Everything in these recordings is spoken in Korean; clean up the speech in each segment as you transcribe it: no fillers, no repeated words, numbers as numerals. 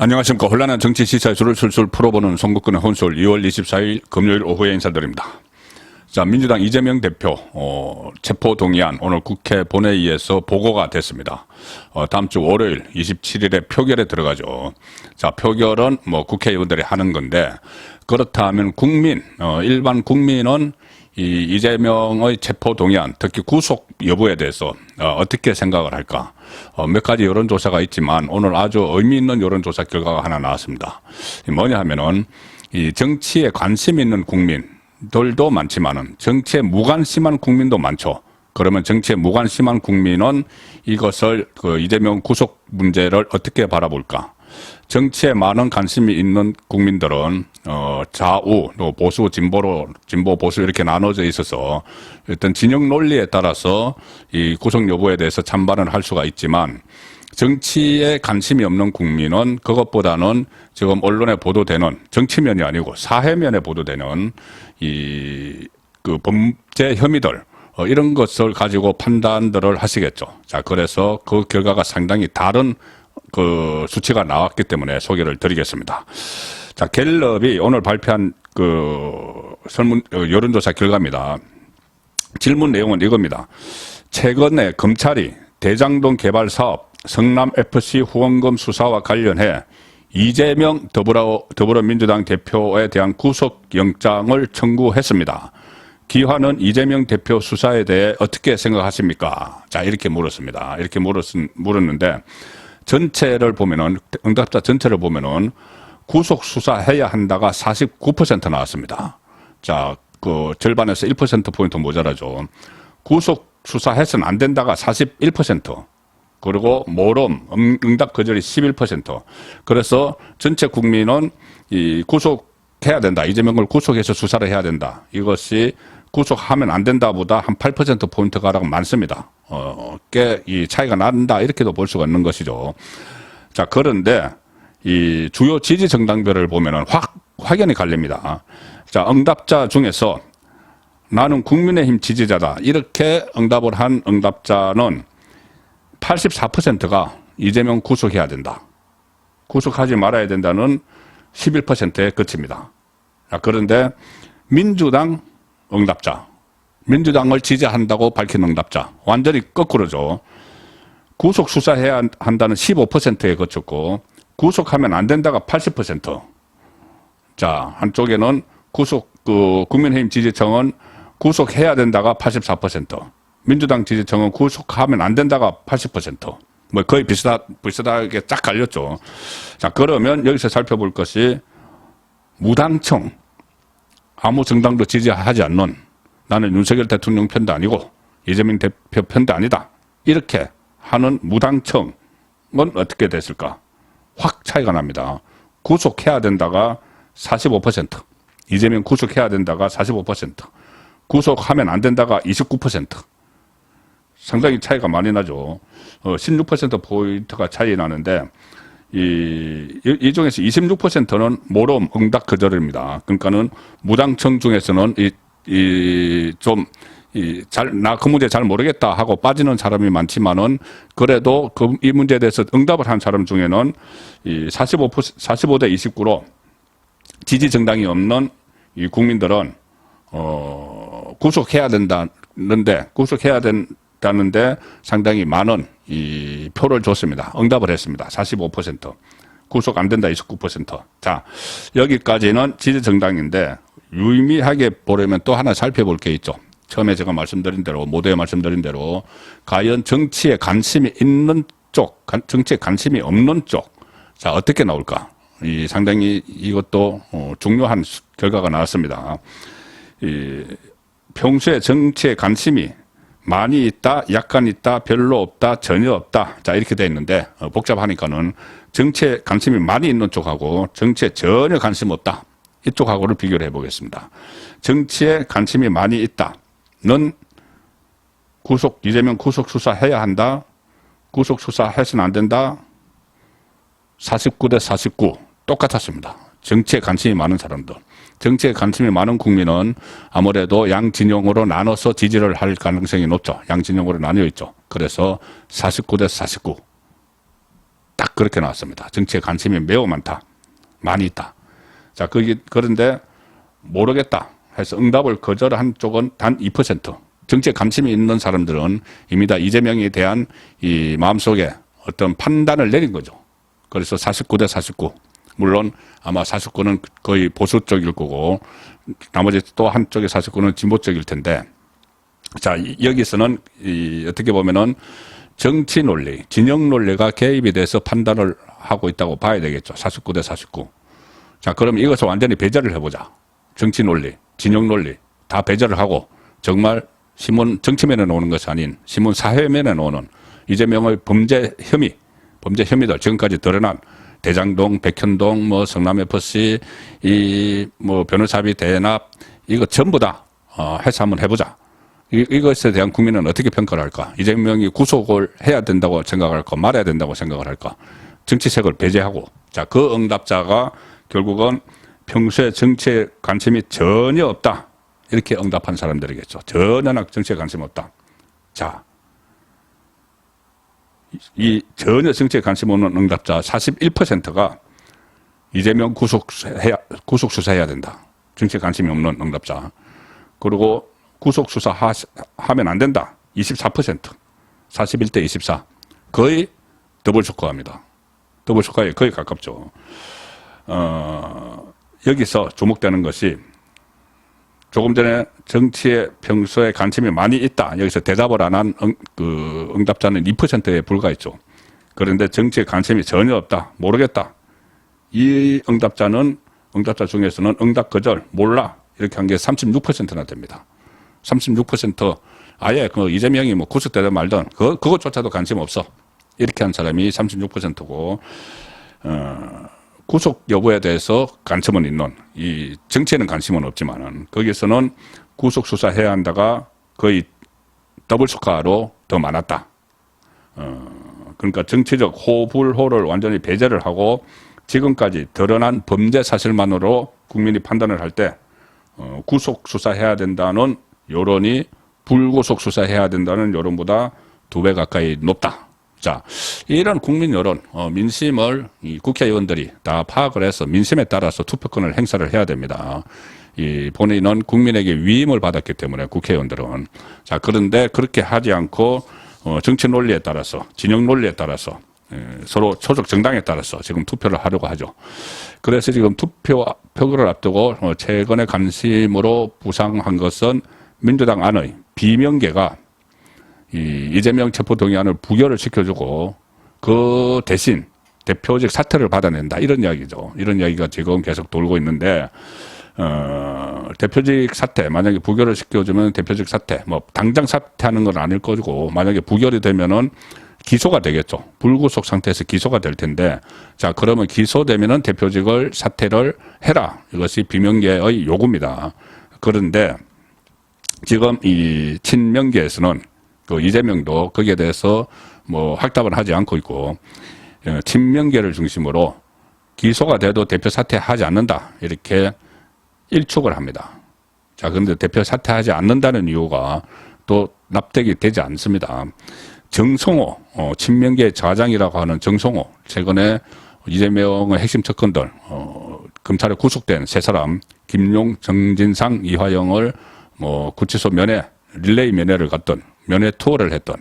안녕하십니까. 혼란한 정치 시사의 줄을 술술 풀어보는 송국근의 혼술 2월 24일 금요일 오후에 인사드립니다. 자, 민주당 이재명 대표 체포동의안 오늘 국회 본회의에서 보고가 됐습니다. 다음 주 월요일 27일에 표결에 들어가죠. 자, 표결은 뭐 국회의원들이 하는 건데, 그렇다면 일반 국민은 이 이재명의 체포동의안, 특히 구속 여부에 대해서 어떻게 생각을 할까? 몇 가지 여론조사가 있지만 오늘 아주 의미 있는 여론조사 결과가 하나 나왔습니다. 뭐냐 하면은 이 정치에 관심 있는 국민들도 많지만은 정치에 무관심한 국민도 많죠. 그러면 정치에 무관심한 국민은 이것을 이재명 구속 문제를 어떻게 바라볼까? 정치에 많은 관심이 있는 국민들은 좌우, 또 보수, 진보, 보수 이렇게 나눠져 있어서 어떤 진영 논리에 따라서 이 구속 여부에 대해서 찬반을 할 수가 있지만, 정치에 관심이 없는 국민은 그것보다는 지금 언론에 보도되는 정치면이 아니고 사회면에 보도되는 그 범죄 혐의들, 이런 것을 가지고 판단들을 하시겠죠. 자, 그래서 그 결과가 상당히 다른 그 수치가 나왔기 때문에 소개를 드리겠습니다. 자, 갤럽이 오늘 발표한 여론조사 결과입니다. 질문 내용은 이겁니다. 최근에 검찰이 대장동 개발 사업 성남FC 후원금 수사와 관련해 이재명 더불어민주당 대표에 대한 구속영장을 청구했습니다. 기관은 이재명 대표 수사에 대해 어떻게 생각하십니까? 자, 이렇게 물었습니다. 이렇게 물었는데, 응답자 전체를 보면은 구속 수사해야 한다가 49% 나왔습니다. 자, 그 절반에서 1%포인트 모자라죠. 구속 수사해서는 안 된다가 41%. 그리고 모름, 응답 거절이 11%. 그래서 전체 국민은 이 구속해야 된다. 이재명을 구속해서 수사를 해야 된다. 이것이 구속하면 안 된다보다 한 8%포인트 가량 많습니다. 꽤 이 차이가 난다. 이렇게도 볼 수가 있는 것이죠. 자, 그런데 이 주요 지지 정당별을 보면은 확연히 갈립니다. 자, 응답자 중에서 나는 국민의힘 지지자다. 이렇게 응답을 한 응답자는 84%가 이재명 구속해야 된다. 구속하지 말아야 된다는 11%에 그칩니다. 자, 그런데 민주당 응답자, 민주당을 지지한다고 밝힌 응답자, 완전히 거꾸로죠. 구속 수사해야 한다는 15%에 그쳤고, 구속하면 안 된다가 80%. 자, 한쪽에는 국민의힘 지지층은 구속해야 된다가 84%. 민주당 지지층은 구속하면 안 된다가 80%. 뭐 거의 비슷하게 쫙 갈렸죠. 자, 그러면 여기서 살펴볼 것이 무당층, 아무 정당도 지지하지 않는, 나는 윤석열 대통령 편도 아니고 이재명 대표 편도 아니다. 이렇게 하는 무당층은 어떻게 됐을까? 확 차이가 납니다. 구속해야 된다가 45%, 이재명 구속해야 된다가 45%, 구속하면 안 된다가 29%. 상당히 차이가 많이 나죠. 16%포인트가 차이 나는데, 이 중에서 26%는 모름, 응답 거절입니다. 그러니까는 무당층 중에서는 나 그 문제 잘 모르겠다 하고 빠지는 사람이 많지만은, 그래도 이 문제에 대해서 응답을 한 사람 중에는 45대 29로 지지 정당이 없는 이 국민들은, 구속해야 된다는데 상당히 많은 이 표를 줬습니다. 응답을 했습니다. 45%. 구속 안 된다 29%. 자, 여기까지는 지지 정당인데, 유의미하게 보려면 또 하나 살펴볼 게 있죠. 처음에 제가 말씀드린 대로, 모두에 말씀드린 대로, 과연 정치에 관심이 있는 쪽, 정치에 관심이 없는 쪽, 자, 어떻게 나올까? 상당히 이것도 중요한 결과가 나왔습니다. 평소에 정치에 관심이 많이 있다, 약간 있다, 별로 없다, 전혀 없다. 자, 이렇게 돼 있는데, 복잡하니까는 정치에 관심이 많이 있는 쪽하고 정치에 전혀 관심 없다. 이쪽하고를 비교를 해보겠습니다. 정치에 관심이 많이 있다는 이재명 구속 수사해야 한다. 구속 수사해서는 안 된다. 49대 49 똑같았습니다. 정치에 관심이 많은 사람들. 정치에 관심이 많은 국민은 아무래도 양진영으로 나눠서 지지를 할 가능성이 높죠. 양진영으로 나뉘어 있죠. 그래서 49대 49. 딱 그렇게 나왔습니다. 정치에 관심이 매우 많다. 많이 있다. 자, 그런데 모르겠다 해서 응답을 거절한 쪽은 단 2%. 정치에 관심이 있는 사람들은 이미 다 이재명에 대한 이 마음속에 어떤 판단을 내린 거죠. 그래서 49대 49. 물론 아마 49는 거의 보수 쪽일 거고 나머지 또 한쪽의 49는 진보 쪽일 텐데, 자, 여기서는 어떻게 보면은 정치 논리, 진영 논리가 개입이 돼서 판단을 하고 있다고 봐야 되겠죠. 49대 49. 자, 그럼 이것을 완전히 배제를 해보자. 정치 논리, 진영 논리 다 배제를 하고 정말 신문 정치면에 나오는 것이 아닌 신문 사회면에 나오는 이재명의 범죄 혐의들 지금까지 드러난 대장동, 백현동, 뭐 성남 FC, 뭐 변호사비 대납 이거 전부 다 해서 한번 해보자. 이것에 대한 국민은 어떻게 평가를 할까? 이재명이 구속을 해야 된다고 생각할까? 말아야 된다고 생각을 할까? 정치색을 배제하고, 자, 그 응답자가 결국은 평소에 정치에 관심이 전혀 없다. 이렇게 응답한 사람들이겠죠. 전혀 정치에 관심 없다. 자, 이 전혀 정치에 관심 없는 응답자 41%가 이재명 구속수사해야 된다. 정치에 관심이 없는 응답자. 그리고 구속수사하면 안 된다. 24%. 41대 24. 거의 더블 스코어입니다. 더블 스코어에 거의 가깝죠. 여기서 주목되는 것이 조금 전에 정치에 평소에 관심이 많이 있다. 여기서 대답을 안 한 응답자는 2%에 불과했죠. 그런데 정치에 관심이 전혀 없다. 모르겠다. 이 응답자 중에서는 응답 거절, 몰라. 이렇게 한 게 36%나 됩니다. 36% 아예 그 이재명이 뭐 구속되든 말든 그것조차도 관심 없어. 이렇게 한 사람이 36%고, 구속 여부에 대해서 관심은 있는, 이 정치에는 관심은 없지만은 거기서는 구속 수사해야 한다가 거의 더블 스코어로 더 많았다. 그러니까 정치적 호불호를 완전히 배제를 하고 지금까지 드러난 범죄 사실만으로 국민이 판단을 할 때 구속 수사해야 된다는 여론이 불구속 수사해야 된다는 여론보다 2배 가까이 높다. 자, 이런 국민 여론, 민심을 이 국회의원들이 다 파악을 해서 민심에 따라서 투표권을 행사를 해야 됩니다. 이 본인은 국민에게 위임을 받았기 때문에 국회의원들은. 자, 그런데 그렇게 하지 않고 정치 논리에 따라서, 진영 논리에 따라서 서로 소속 정당에 따라서 지금 투표를 하려고 하죠. 그래서 지금 표결을 앞두고 최근에 관심으로 부상한 것은 민주당 안의 비명계가 이재명 체포동의안을 부결을 시켜주고 그 대신 대표직 사퇴를 받아낸다. 이런 이야기죠. 이런 이야기가 지금 계속 돌고 있는데, 대표직 사퇴, 만약에 부결을 시켜주면 대표직 사퇴, 뭐 당장 사퇴하는 건 아닐 거고, 만약에 부결이 되면은 기소가 되겠죠. 불구속 상태에서 기소가 될 텐데, 자, 그러면 기소되면은 대표직을 사퇴를 해라. 이것이 비명계의 요구입니다. 그런데 지금 이 친명계에서는 그 이재명도 거기에 대해서 뭐 확답을 하지 않고 있고, 친명계를 중심으로 기소가 돼도 대표 사퇴하지 않는다. 이렇게 일축을 합니다. 자, 그런데 대표 사퇴하지 않는다는 이유가 또 납득이 되지 않습니다. 정성호, 친명계 좌장이라고 하는 정성호, 최근에 이재명의 핵심 측근들, 검찰에 구속된 세 사람, 김용, 정진상, 이화영을 뭐 구치소 릴레이 면회를 갔던, 면회 투어를 했던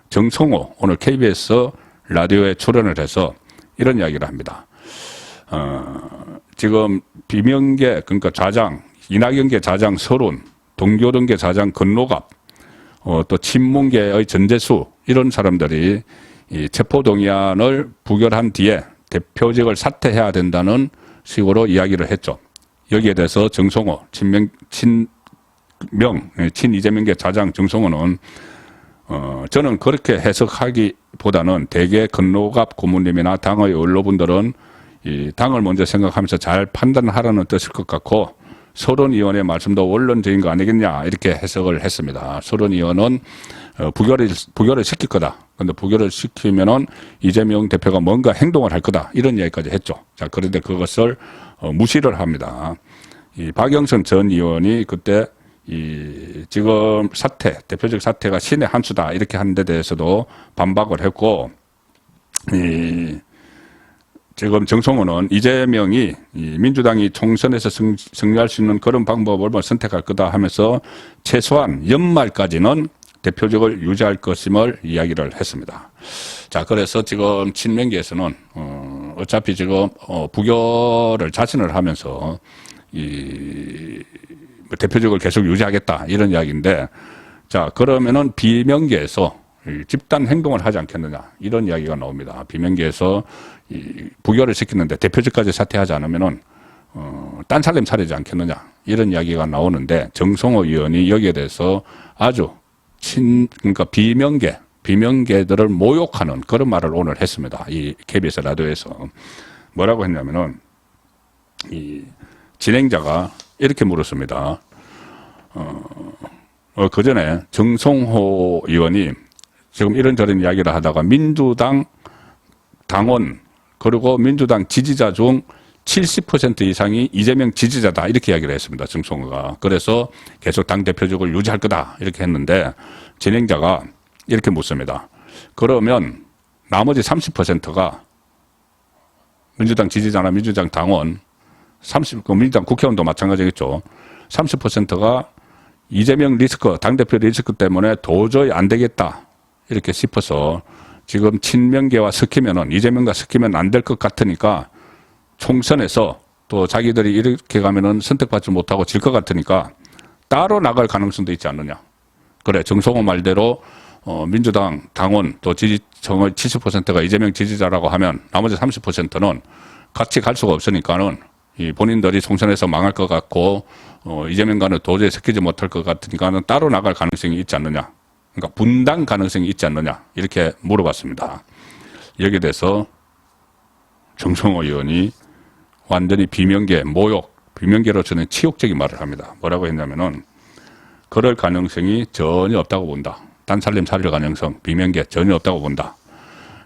정성호, 오늘 KBS 라디오에 출연을 해서 이런 이야기를 합니다. 지금 비명계, 그러니까 좌장, 이낙연계 좌장 서른, 동교동계 좌장 건노갑, 또 친문계의 전재수, 이런 사람들이 이 체포동의안을 부결한 뒤에 대표직을 사퇴해야 된다는 식으로 이야기를 했죠. 여기에 대해서 정성호, 친이재명계 좌장 정성호는 저는 그렇게 해석하기보다는 대개 건노갑 고문님이나 당의 언론분들은 이 당을 먼저 생각하면서 잘 판단하라는 뜻일 것 같고, 서른 의원의 말씀도 원론적인 거 아니겠냐, 이렇게 해석을 했습니다. 서른 의원은 부결을 시킬 거다. 그런데 부결을 시키면은 이재명 대표가 뭔가 행동을 할 거다. 이런 이야기까지 했죠. 자, 그런데 그것을 무시를 합니다. 이 박영선 전 의원이 그때 지금 대표적 사퇴가 신의 한 수다. 이렇게 하는 데 대해서도 반박을 했고, 지금 정성호는 이재명이 이 민주당이 총선에서 승리할 수 있는 그런 방법을 뭐 선택할 거다 하면서 최소한 연말까지는 대표직을 유지할 것임을 이야기를 했습니다. 자, 그래서 지금 친명계에서는 어차피 지금 부결을 자신을 하면서 이 대표직을 계속 유지하겠다 이런 이야기인데, 자, 그러면은 비명계에서 집단 행동을 하지 않겠느냐 이런 이야기가 나옵니다. 비명계에서 부결을 시키는데 대표직까지 사퇴하지 않으면은 딴 살림 차리지 않겠느냐 이런 이야기가 나오는데, 정성호 의원이 여기에 대해서 아주 그러니까 비명계들을 모욕하는 그런 말을 오늘 했습니다. 이 KBS 라디오에서 뭐라고 했냐면은, 이 진행자가 이렇게 물었습니다. 그 전에 정성호 의원이 지금 이런저런 이야기를 하다가 민주당 당원 그리고 민주당 지지자 중 70% 이상이 이재명 지지자다 이렇게 이야기를 했습니다. 정성호가. 그래서 계속 당대표직을 유지할 거다 이렇게 했는데, 진행자가 이렇게 묻습니다. 그러면 나머지 30%가 민주당 지지자나 민주당 당원, 민주당 국회의원도 마찬가지겠죠. 30%가 이재명 리스크, 당대표 리스크 때문에 도저히 안 되겠다 이렇게 싶어서 지금 친명계와 섞이면은, 이재명과 섞이면 안 될 것 같으니까 총선에서 또 자기들이 이렇게 가면은 선택받지 못하고 질 것 같으니까 따로 나갈 가능성도 있지 않느냐. 그래, 정성호 말대로 민주당 당원 또 지지층의 70%가 이재명 지지자라고 하면 나머지 30%는 같이 갈 수가 없으니까는 이 본인들이 총선에서 망할 것 같고 이재명과는 도저히 섞이지 못할 것 같으니까는 따로 나갈 가능성이 있지 않느냐. 그러니까 분당 가능성이 있지 않느냐 이렇게 물어봤습니다. 여기에 대해서 정성호 의원이 완전히 비명계 모욕, 비명계로 저는 치욕적인 말을 합니다. 뭐라고 했냐면은, 그럴 가능성이 전혀 없다고 본다. 딴살림 차릴 가능성, 비명계 전혀 없다고 본다.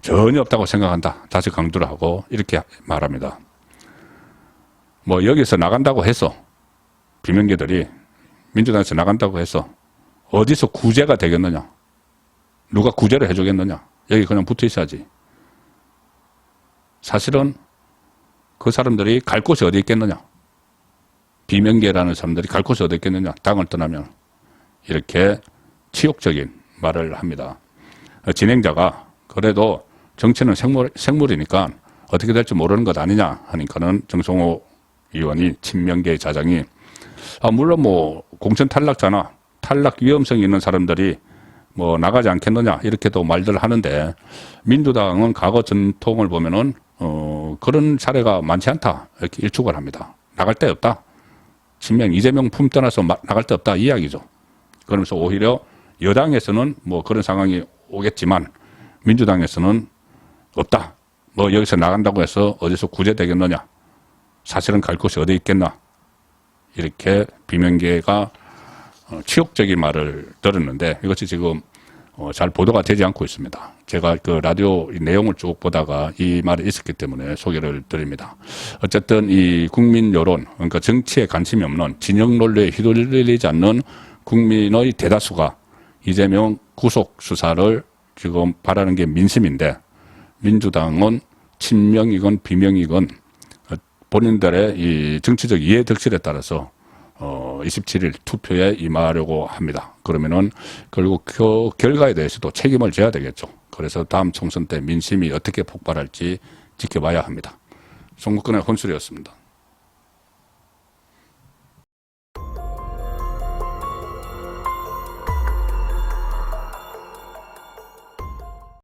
전혀 없다고 생각한다. 다시 강조를 하고 이렇게 말합니다. 뭐 여기서 나간다고 해서, 비명계들이 민주당에서 나간다고 해서 어디서 구제가 되겠느냐? 누가 구제를 해주겠느냐? 여기 그냥 붙어 있어야지. 사실은 그 사람들이 갈 곳이 어디 있겠느냐? 비명계라는 사람들이 갈 곳이 어디 있겠느냐? 당을 떠나면. 이렇게 치욕적인 말을 합니다. 진행자가 그래도 정치는 생물이니까 어떻게 될지 모르는 것 아니냐 하니까는 정성호 의원이, 친명계 자장이, 물론 뭐 공천 탈락자나 탈락 위험성이 있는 사람들이 뭐 나가지 않겠느냐 이렇게도 말들 하는데, 민주당은 과거 전통을 보면은 그런 사례가 많지 않다 이렇게 일축을 합니다. 나갈 데 없다. 친명 이재명 품 떠나서 나갈 데 없다 이 이야기죠. 그러면서 오히려 여당에서는 뭐 그런 상황이 오겠지만 민주당에서는 없다. 뭐 여기서 나간다고 해서 어디서 구제되겠느냐. 사실은 갈 곳이 어디 있겠나. 이렇게 비명계가 치욕적인 말을 들었는데, 이것이 지금 잘 보도가 되지 않고 있습니다. 제가 그 라디오 내용을 쭉 보다가 이 말이 있었기 때문에 소개를 드립니다. 어쨌든 이 국민 여론, 그러니까 정치에 관심이 없는 진영 논리에 휘둘리지 않는 국민의 대다수가 이재명 구속 수사를 지금 바라는 게 민심인데, 민주당은 친명이건 비명이건 본인들의 이 정치적 이해 덕실에 따라서 27일 투표에 임하려고 합니다. 그러면은 결국 그 결과에 대해서도 책임을 져야 되겠죠. 그래서 다음 총선 때 민심이 어떻게 폭발할지 지켜봐야 합니다. 송국근의 혼술이었습니다.